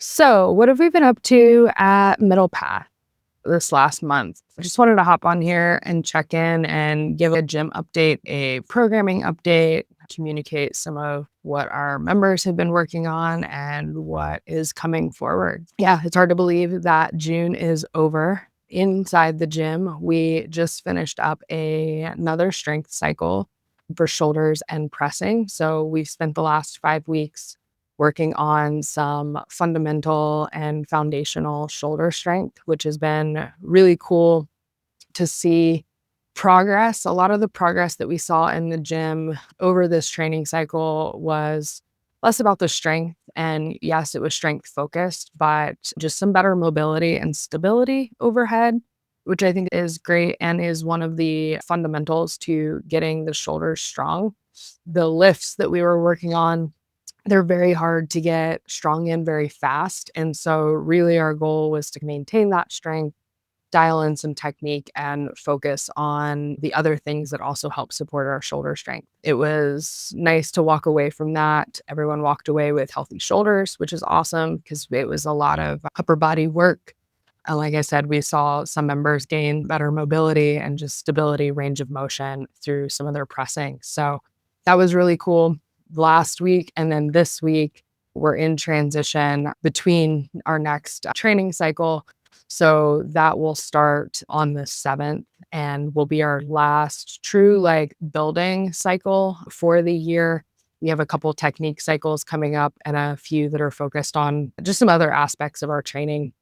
So, what have we been up to at Middle Path this last month? I just wanted to hop on here and check in and give a gym update, a programming update, communicate some of what our members have been working on and what is coming forward. Yeah, it's hard to believe that June is over. Inside the gym, we just finished up another strength cycle for shoulders and pressing. So, we've spent the last 5 weeks working on some fundamental and foundational shoulder strength, which has been really cool to see progress. A lot of the progress that we saw in the gym over this training cycle was less about the strength. And yes, it was strength focused, but just some better mobility and stability overhead, which I think is great and is one of the fundamentals to getting the shoulders strong. The lifts that we were working on, they're very hard to get strong in very fast. And so, really, our goal was to maintain that strength, dial in some technique, and focus on the other things that also help support our shoulder strength. It was nice to walk away from that. Everyone walked away with healthy shoulders, which is awesome because it was a lot of upper body work. And like I said, we saw some members gain better mobility and just stability, range of motion through some of their pressing. So, that was really cool last week. And then this week, we're in transition between our next training cycle. So that will start on the 7th and will be our last true building cycle for the year. We have a couple technique cycles coming up and a few that are focused on just some other aspects of our training.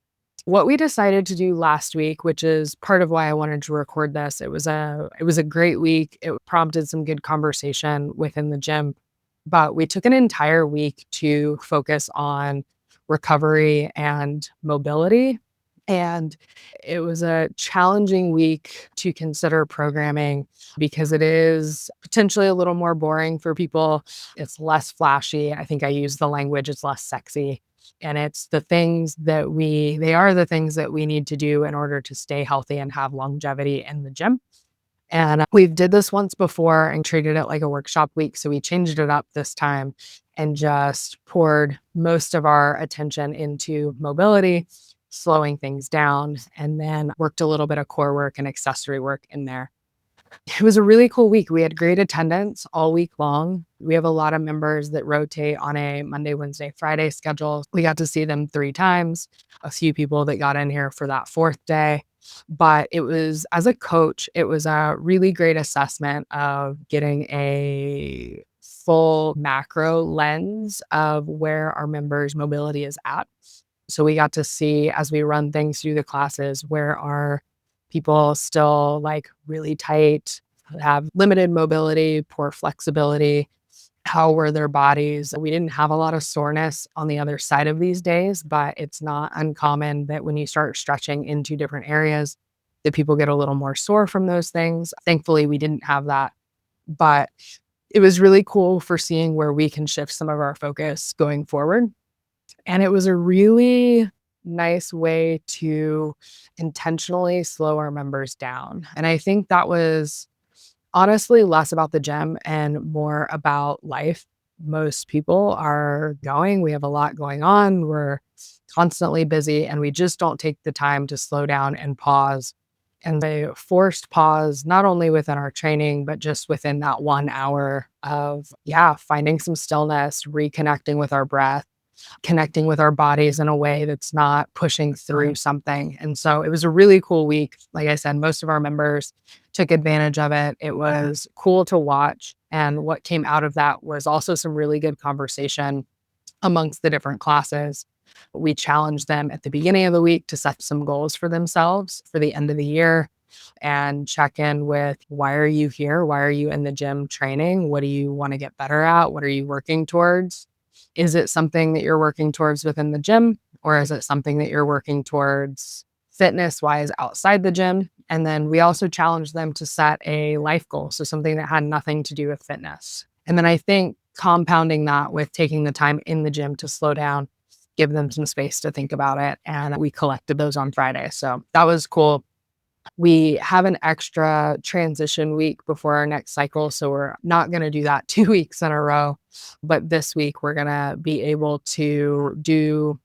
What we decided to do last week, which is part of why I wanted to record this, it was a great week. It prompted some good conversation within the gym, but we took an entire week to focus on recovery and mobility. And it was a challenging week to consider programming because it is potentially a little more boring for people. It's less flashy. I think I use the language, it's less sexy. And it's they are the things that we need to do in order to stay healthy and have longevity in the gym. And we've did this once before and treated it like a workshop week. So we changed it up this time and just poured most of our attention into mobility, slowing things down, and then worked a little bit of core work and accessory work in there. It was a really cool week. We had great attendance all week long. We have a lot of members that rotate on a Monday, Wednesday, Friday schedule. We got to see them 3 times, a few people that got in here for that fourth day. But it was, as a coach, it was a really great assessment of getting a full macro lens of where our members' mobility is at. So we got to see as we run things through the classes, where are people still really tight, have limited mobility, poor flexibility, how were their bodies? We didn't have a lot of soreness on the other side of these days, but it's not uncommon that when you start stretching into different areas, that people get a little more sore from those things. Thankfully, we didn't have that, but it was really cool for seeing where we can shift some of our focus going forward. And it was a really nice way to intentionally slow our members down. And I think that was honestly less about the gym and more about life. Most people are going, we have a lot going on, we're constantly busy, and we just don't take the time to slow down and pause. And they forced pause, not only within our training, but just within that 1 hour of, yeah, finding some stillness, reconnecting with our breath, connecting with our bodies in a way that's not pushing through something. And so it was a really cool week. Like I said, most of our members took advantage of it. It was cool to watch. And what came out of that was also some really good conversation amongst the different classes. We challenged them at the beginning of the week to set some goals for themselves for the end of the year and check in with, why are you here? Why are you in the gym training? What do you want to get better at? What are you working towards? Is it something that you're working towards within the gym, or is it something that you're working towards fitness wise outside the gym? And then we also challenged them to set a life goal. So something that had nothing to do with fitness. And then I think compounding that with taking the time in the gym to slow down, give them some space to think about it. And we collected those on Friday. So that was cool. We have an extra transition week before our next cycle, so we're not going to do that 2 weeks in a row. But this week, we're going to be able to do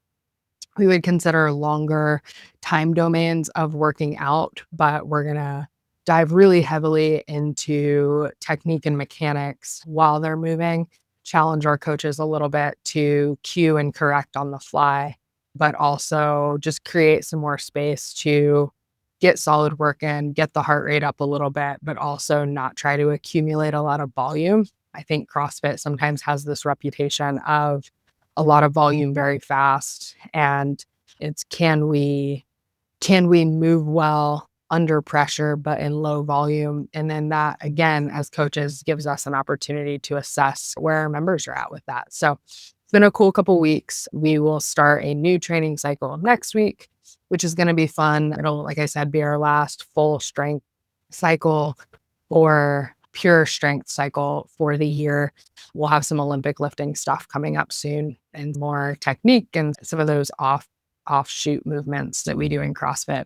we would consider longer time domains of working out, but we're going to dive really heavily into technique and mechanics while they're moving, challenge our coaches a little bit to cue and correct on the fly, but also just create some more space to get solid work in, get the heart rate up a little bit, but also not try to accumulate a lot of volume. I think CrossFit sometimes has this reputation of a lot of volume very fast, and it's can we move well under pressure but in low volume, and then that again as coaches gives us an opportunity to assess where our members are at with that. So it's been a cool couple weeks. We will start a new training cycle next week, which is going to be fun. It'll, like I said, be our last full strength cycle or pure strength cycle for the year. We'll have some Olympic lifting stuff coming up soon and more technique and some of those offshoot movements that we do in CrossFit.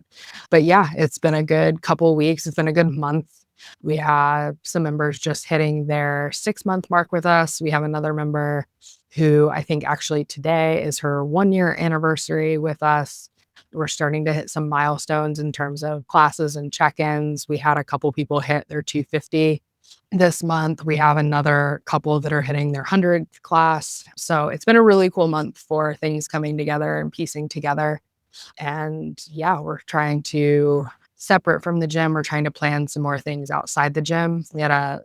But yeah, it's been a good couple weeks. It's been a good month. We have some members just hitting their 6-month mark with us. We have another member who I think actually today is her 1-year anniversary with us. We're starting to hit some milestones in terms of classes and check-ins. We had a couple people hit their 250 this month. We have another couple that are hitting their 100th class. So it's been a really cool month for things coming together and piecing together. And yeah, we're trying to, separate from the gym, we're trying to plan some more things outside the gym. We had a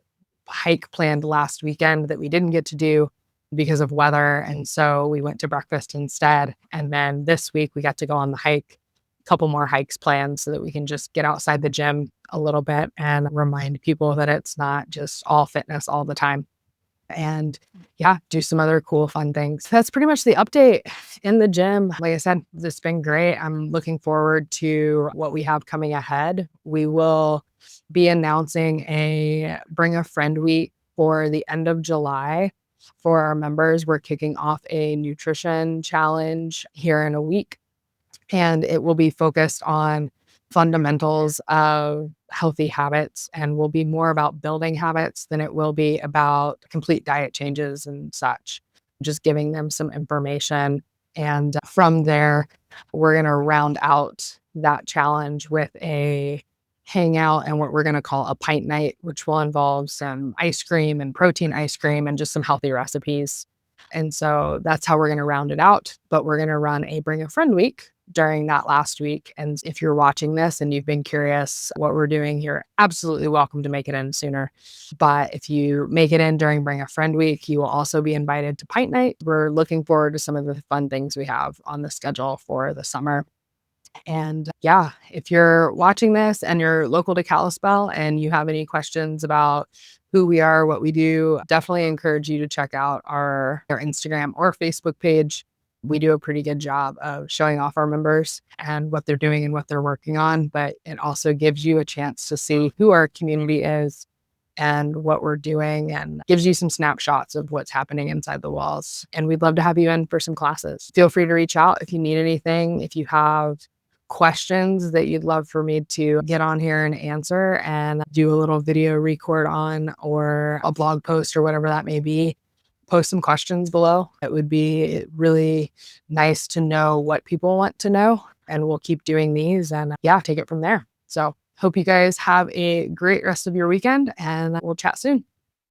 hike planned last weekend that we didn't get to do because of weather. And so we went to breakfast instead. And then this week we got to go on the hike, a couple more hikes planned so that we can just get outside the gym a little bit and remind people that it's not just all fitness all the time. And yeah, do some other cool, fun things. That's pretty much the update in the gym. Like I said, this has been great. I'm looking forward to what we have coming ahead. We will be announcing a Bring a Friend Week for the end of July. For our members, we're kicking off a nutrition challenge here in a week, and it will be focused on fundamentals of healthy habits and will be more about building habits than it will be about complete diet changes and such. Just giving them some information. And from there, we're going to round out that challenge with a hangout and what we're going to call a pint night, which will involve some ice cream and protein ice cream and just some healthy recipes. And so that's how we're going to round it out. But we're going to run a Bring a Friend Week during that last week. And if you're watching this and you've been curious what we're doing, you're absolutely welcome to make it in sooner. But if you make it in during Bring a Friend Week, you will also be invited to Pint Night. We're looking forward to some of the fun things we have on the schedule for the summer. And yeah, if you're watching this and you're local to Kalispell and you have any questions about who we are, what we do, definitely encourage you to check out our Instagram or Facebook page. We do a pretty good job of showing off our members and what they're doing and what they're working on, but it also gives you a chance to see who our community is and what we're doing and gives you some snapshots of what's happening inside the walls. And we'd love to have you in for some classes. Feel free to reach out if you need anything, if you have questions that you'd love for me to get on here and answer and do a little video record on or a blog post or whatever that may be. Post some questions below. It would be really nice to know what people want to know, and we'll keep doing these and yeah, take it from there. So hope you guys have a great rest of your weekend and we'll chat soon.